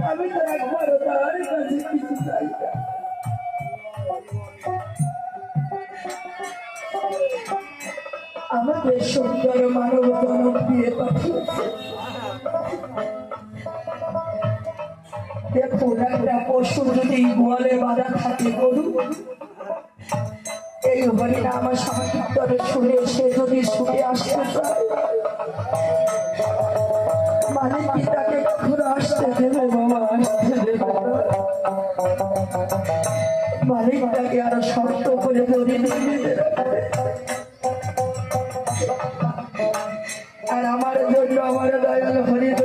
আমি তো একবারও তার কাছে কিছু চাই না। আমাদের সুন্দর মানব জনক দিয়ে পাঠিয়েছে। দেখুন, একটা পশু যদি গোয়ালে বাঁধা থাকে গরু, এই হরিণ আমার সংকীর্তনে শুনে সে যদি ছুটে আসতে চায়, মালিক কি তাকে কখনো আসতে দেবে? বাবা, আসতে দেবে না। মালিক তাকে আরো শক্ত করে ধরে বেঁধে রাখবে। আর আমার জন্য আমার দয়াল হরিণ